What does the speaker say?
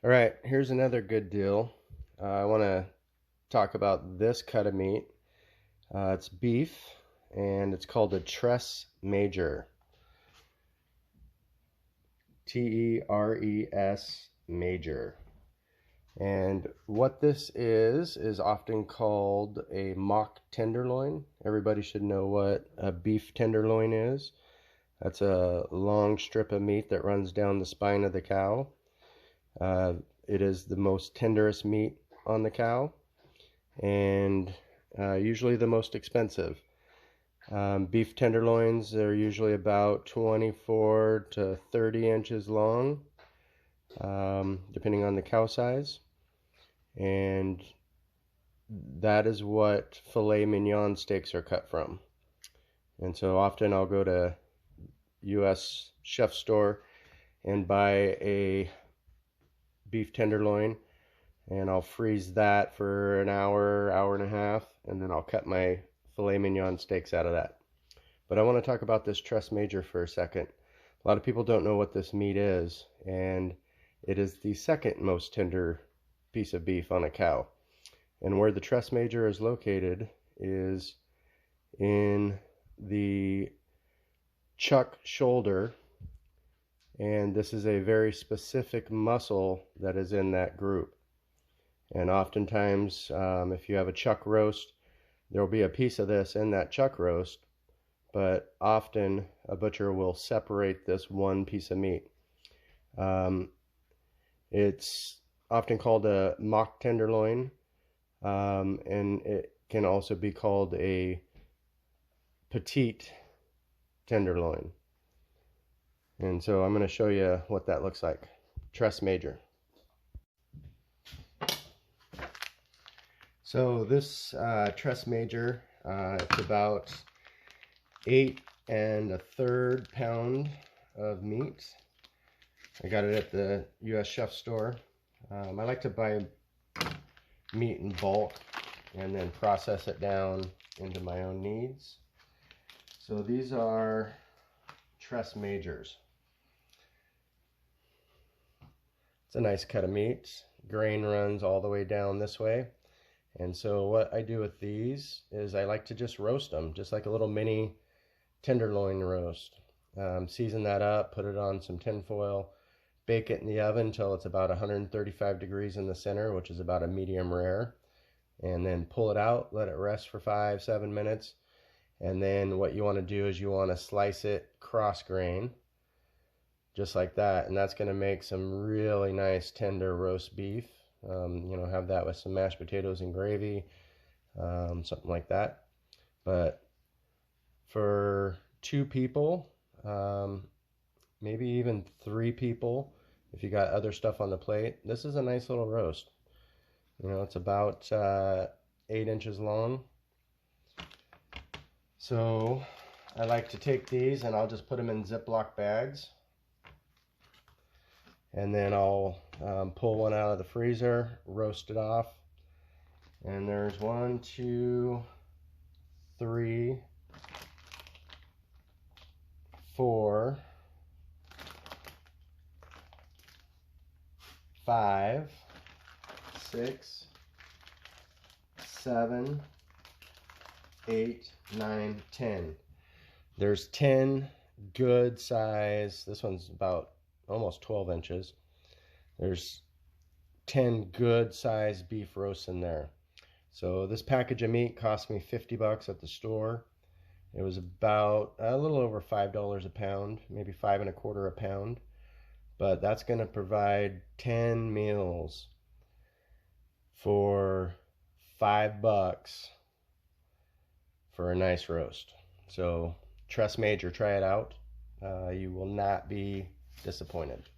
All right, here's another good deal. I want to talk about this cut of meat. It's beef, and it's called a Teres Major. Teres Major. And what this is often called a mock tenderloin. Everybody should know what a beef tenderloin is. That's a long strip of meat that runs down the spine of the cow. It is the most tenderest meat on the cow, and usually the most expensive. Beef tenderloins are usually about 24 to 30 inches long, depending on the cow size. And that is what filet mignon steaks are cut from. And so often I'll go to U.S. chef store and buy a beef tenderloin, and I'll freeze that for an hour, hour and a half, and then I'll cut my filet mignon steaks out of that. But I want to talk about this Teres Major for a second. A lot of people don't know what this meat is, and it is the second most tender piece of beef on a cow. And where the Teres Major is located is in the chuck shoulder, and this is a very specific muscle that is in that group. And oftentimes, if you have a chuck roast, there will be a piece of this in that chuck roast, but often a butcher will separate this one piece of meat. It's often called a mock tenderloin, and it can also be called a petite tenderloin. And so I'm going to show you what that looks like. Teres Major. So this Teres Major, it's about 8 1/3 pound of meat. I got it at the U.S. chef store. I like to buy meat in bulk and then process it down into my own needs. So these are Teres Majors. It's a nice cut of meat. Grain runs all the way down this way. And so what I do with these is I like to just roast them, just like a little mini tenderloin roast. Season that up, put it on some tin foil, bake it in the oven until it's about 135 degrees in the center, which is about a medium rare. And then pull it out, let it rest for 5-7 minutes. And then what you want to do is you want to slice it cross grain, just like that. And that's going to make some really nice tender roast beef. Have that with some mashed potatoes and gravy, something like that. But for 2 people, maybe even 3 people, if you got other stuff on the plate, this is a nice little roast. It's about 8 inches long. So I like to take these and I'll just put them in Ziploc bags. And then I'll pull one out of the freezer, roast it off. And there's 1, 2, 3, 4, 5, 6, 7, 8, 9, 10. There's 10 good size. This one's about almost 12 inches. There's 10 good size beef roasts in there. So this package of meat cost me $50 at the store. It was about a little over $5 a pound, maybe 5 1/4 a pound. But that's going to provide 10 meals for $5 for a nice roast. So Teres Major, try it out. You will not be disappointed.